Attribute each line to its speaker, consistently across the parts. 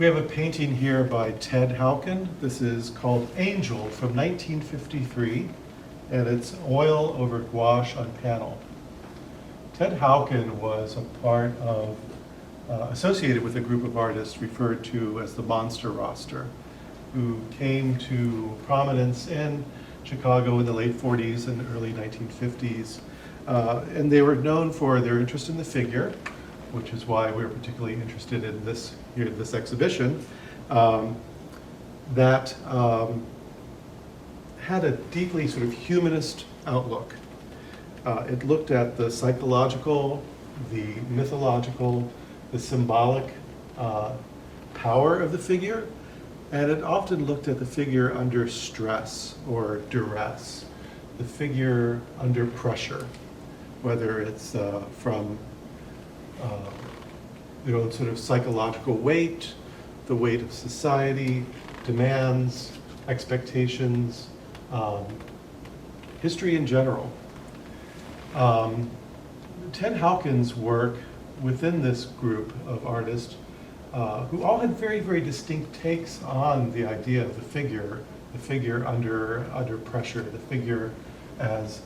Speaker 1: We have a painting here by Ted Halkin. This is called Angel from 1953, and it's oil over gouache on panel. Ted Halkin was a part of, associated with a group of artists referred to as the Monster Roster, who came to prominence in Chicago in the late 40s and early 1950s. And they were known for their interest in the figure, which is why we're particularly interested in this here, this exhibition, that had a deeply sort of humanist outlook. It looked at the psychological, the mythological, the symbolic power of the figure, and it often looked at the figure under stress or duress, the figure under pressure, whether it's from sort of psychological weight, the weight of society, demands, expectations, history in general. Ted Halkin's work within this group of artists, who all had very, very distinct takes on the idea of the figure under pressure, the figure as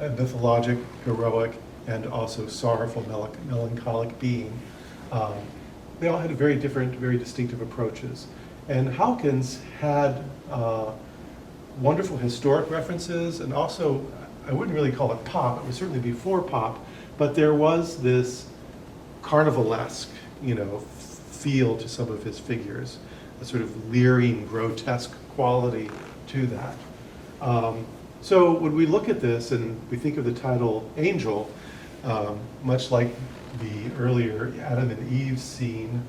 Speaker 1: a mythologic, heroic, and also sorrowful, melancholic being. They all had very different, very distinctive approaches. And Halkin's had wonderful historic references, and also, I wouldn't really call it pop, it was certainly before pop, but there was this carnivalesque, feel to some of his figures, a sort of leering, grotesque quality to that. So when we look at this and we think of the title Angel, much like the earlier Adam and Eve scene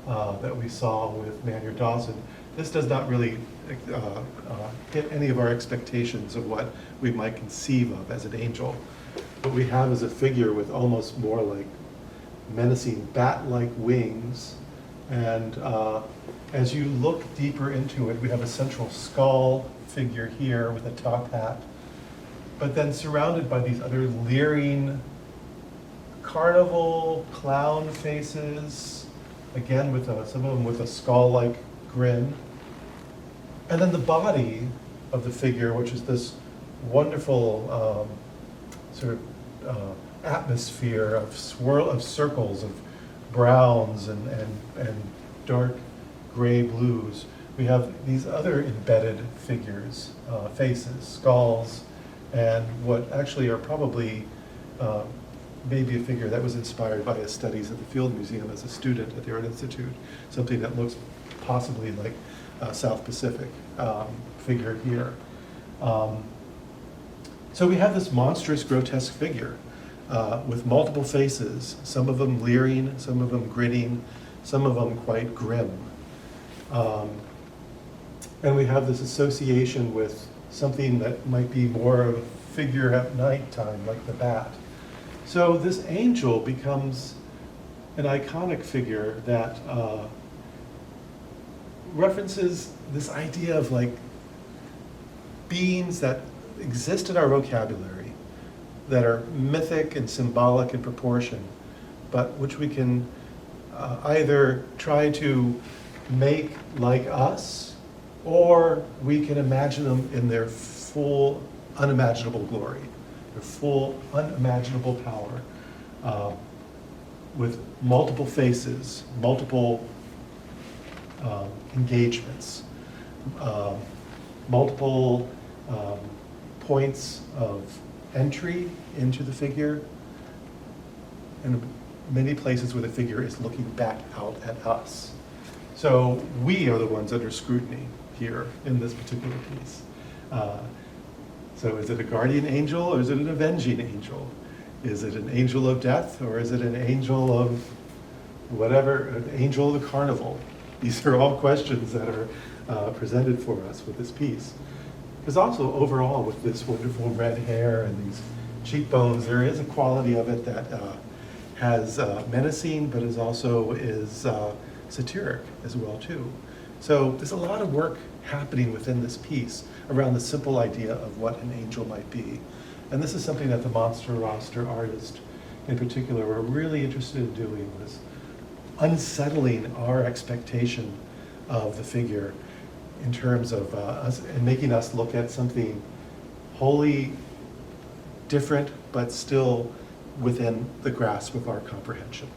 Speaker 1: that we saw with Manuel Dawson, this does not really hit any of our expectations of what we might conceive of as an angel. What we have is a figure with almost more like menacing bat-like wings, and as you look deeper into it, we have a central skull figure here with a top hat, but then surrounded by these other leering carnival clown faces, again with some of them with a skull-like grin. And then the body of the figure, which is this wonderful sort of atmosphere of circles of browns and dark gray blues. We have these other embedded figures, faces, skulls, and what actually are probably maybe a figure that was inspired by his studies at the Field Museum as a student at the Art Institute, something that looks possibly like a South Pacific figure here. So we have this monstrous, grotesque figure with multiple faces, some of them leering, some of them grinning, some of them quite grim. And we have this association with something that might be more of a figure at nighttime, like the bat. So this angel becomes an iconic figure that references this idea of like beings that exist in our vocabulary, that are mythic and symbolic in proportion, but which we can either try to make like us, or we can imagine them in their full unimaginable glory, their full unimaginable power, with multiple faces, multiple engagements, multiple points of entry into the figure, and many places where the figure is looking back out at us. So we are the ones under scrutiny here in this particular piece. So is it a guardian angel, or is it an avenging angel? Is it an angel of death, or is it an angel of whatever, an angel of the carnival? These are all questions that are presented for us with this piece. Because also overall with this wonderful red hair and these cheekbones, there is a quality of it that has menacing, but is also satiric as well too. So there's a lot of work happening within this piece around the simple idea of what an angel might be. And this is something that the Monster Roster artists in particular were really interested in doing, was unsettling our expectation of the figure in terms of us, and making us look at something wholly different, but still within the grasp of our comprehension.